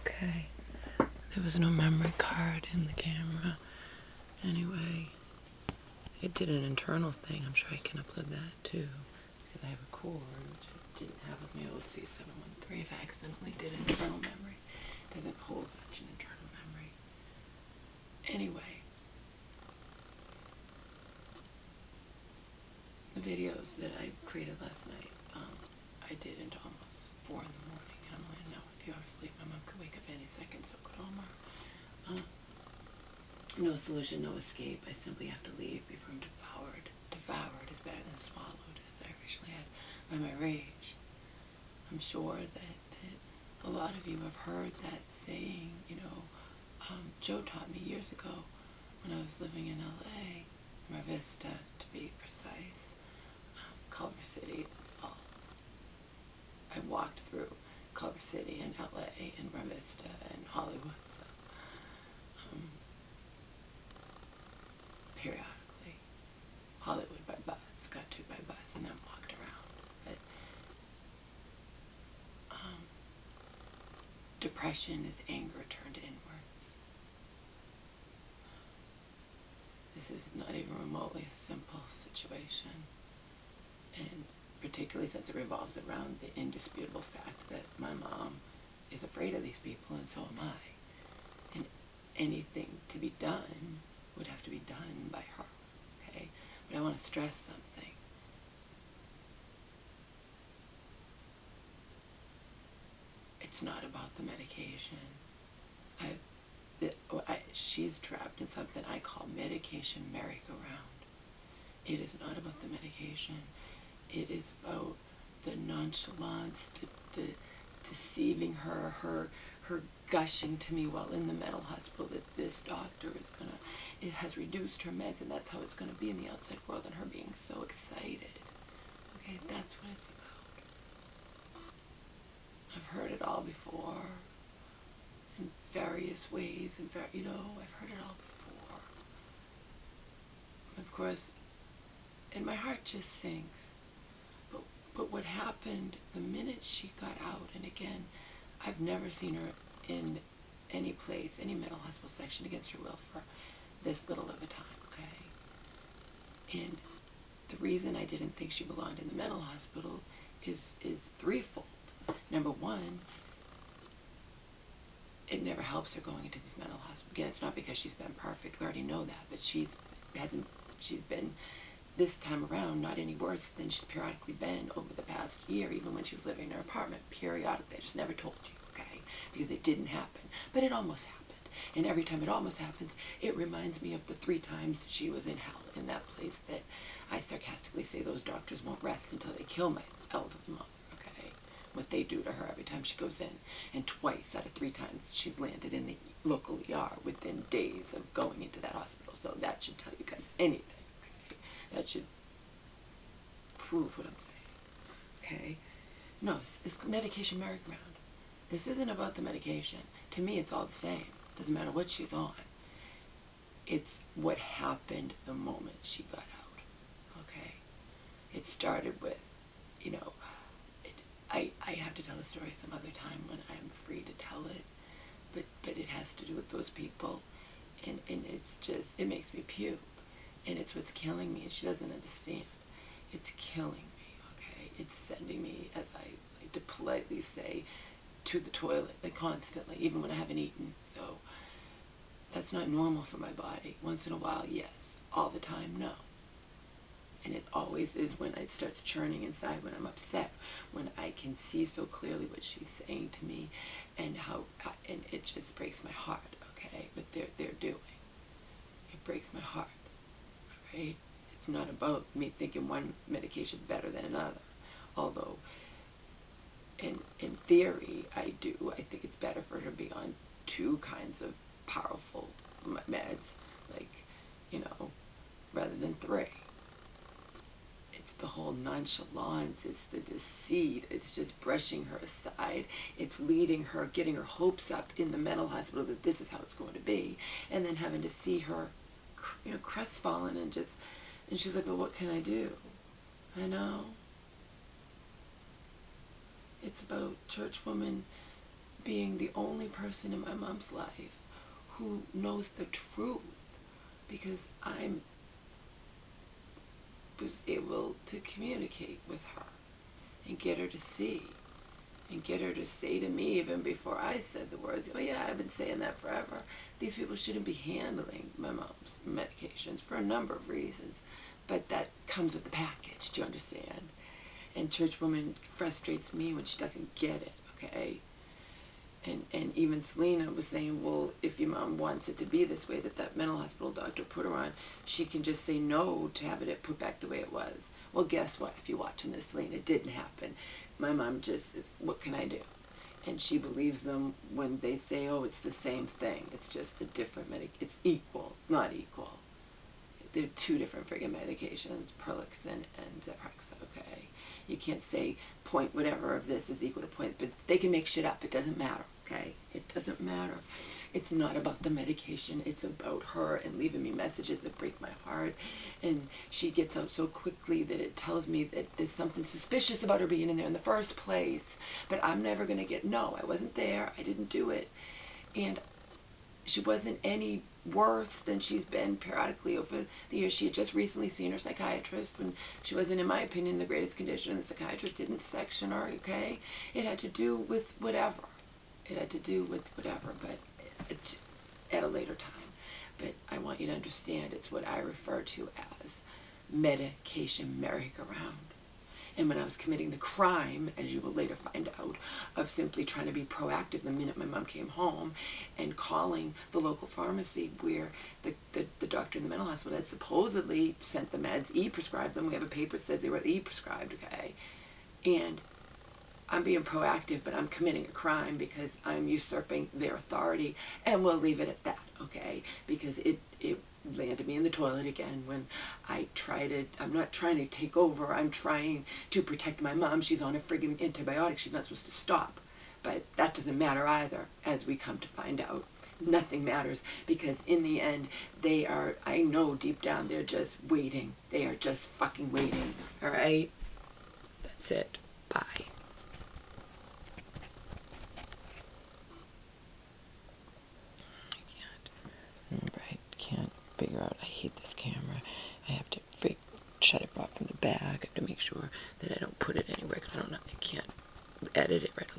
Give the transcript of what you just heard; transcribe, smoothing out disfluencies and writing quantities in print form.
Okay. There was no memory card in the camera. Anyway, it did an internal thing. I'm sure I can upload that too, because I have a cord, which I didn't have with me. OC 713. If I accidentally did internal memory, it doesn't hold such an internal memory. Anyway, the videos that I created last night, I did into almost 4 in the morning. And I'm letting know if you are asleep, my mom could wake up any second, so could Omar. No solution, no escape. I simply have to leave before I'm devoured. Devoured is better than swallowed, as I originally had by my rage. I'm sure that a lot of you have heard that saying. Joe taught me years ago when I was living in LA, Mar Vista to be precise, Culver City. That's all. I walked through Culver City and LA and Mar Vista and Hollywood. Periodically. Hollywood by bus, got to by bus, and then walked around. But depression is anger turned inwards. This is not even remotely a simple situation, and particularly since it revolves around the indisputable fact that my mom is afraid of these people, and so am I. And anything to be done would have to be done by her, okay? But I want to stress something. It's not about the medication. She's trapped in something I call medication merry-go-round. It is not about the medication. It is about the nonchalance, the deceiving her gushing to me while in the mental hospital that this doctor is it has reduced her meds and that's how it's gonna be in the outside world, and her being so excited. Okay, that's what it's about. I've heard it all before in various ways, and I've heard it all before. Of course, and my heart just sinks. But what happened the minute she got out, and again, I've never seen her in any place, any mental hospital section against her will for this little of a time, okay? And the reason I didn't think she belonged in the mental hospital is threefold. Number one, it never helps her going into these mental hospitals. Again, it's not because she's been perfect. We already know that, but she's been this time around not any worse than she's periodically been over the past year, even when she was living in her apartment. Periodically. I just never told you, okay? Because it didn't happen. But it almost happened. And every time it almost happens, it reminds me of the 3 times she was in hell, in that place that I sarcastically say those doctors won't rest until they kill my elderly mother, okay? What they do to her every time she goes in. And twice out of 3 times she's landed in the local ER within days of going into that hospital. So that should tell you guys anything. That should prove what I'm saying, okay? No, it's medication merry-go-round. This isn't about the medication. To me, it's all the same. Doesn't matter what she's on. It's what happened the moment she got out, okay? It started with, I have to tell the story some other time when I'm free to tell it, but it has to do with those people, and it's just, it makes me puke. And it's what's killing me, and she doesn't understand. It's killing me, okay? It's sending me, as I like to politely say, to the toilet, like constantly, even when I haven't eaten. So that's not normal for my body. Once in a while, yes. All the time, no. And it always is when it starts churning inside, when I'm upset, when I can see so clearly what she's saying to me, and and it just breaks my heart, okay? What they're doing. It breaks my heart. Right? It's not about me thinking one medication better than another. Although, in theory, I do. I think it's better for her to be on 2 kinds of powerful meds, like, rather than 3. It's the whole nonchalance. It's the deceit. It's just brushing her aside. It's leading her, getting her hopes up in the mental hospital that this is how it's going to be, and then having to see her crestfallen, and she's like, well, what can I do? I know. It's about church woman being the only person in my mom's life who knows the truth, because I was able to communicate with her and get her to see and get her to say to me, even before I said the words, oh yeah, I've been saying that forever, these people shouldn't be handling my mom's medications for a number of reasons, but that comes with the package, do you understand? And Churchwoman frustrates me when she doesn't get it, okay? And even Selena was saying, well, if your mom wants it to be this way, that mental hospital doctor put her on, she can just say no to having it put back the way it was. Well, guess what? If you're watching this, Selena, it didn't happen. My mom just is, what can I do? And she believes them when they say, oh, it's the same thing. It's just a different it's equal, not equal. They're two different friggin' medications, Prolixin and Zyprexa, okay? You can't say point whatever of this is equal to point, but they can make shit up. It doesn't matter, okay? It doesn't matter. It's not about the medication. It's about her and leaving me messages that break my heart. And she gets out so quickly that it tells me that there's something suspicious about her being in there in the first place. But I'm never going to get, no, I wasn't there. I didn't do it. And she wasn't any worse than she's been periodically over the years. She had just recently seen her psychiatrist when she wasn't, in my opinion, in the greatest condition. The psychiatrist didn't section her, okay? It had to do with whatever. It had to do with whatever, but it's at a later time. But I want you to understand it's what I refer to as medication merry-go-round. And when I was committing the crime, as you will later find out, of simply trying to be proactive the minute my mom came home and calling the local pharmacy where the doctor in the mental hospital had supposedly sent the meds, e-prescribed them. We have a paper that says they were e-prescribed, okay? And I'm being proactive, but I'm committing a crime because I'm usurping their authority, and we'll leave it at that, okay? Because it landed me in the toilet again when I tried it. I'm not trying to take over. I'm trying to protect my mom. She's on a friggin' antibiotic. She's not supposed to stop. But that doesn't matter either, as we come to find out. Nothing matters, because in the end, they are, I know deep down, they're just waiting. They are just fucking waiting, all right? That's it. Bye. Remember, I can't figure out, I hate this camera. I have to shut it off from the back. I have to make sure that I don't put it anywhere, because I can't edit it right on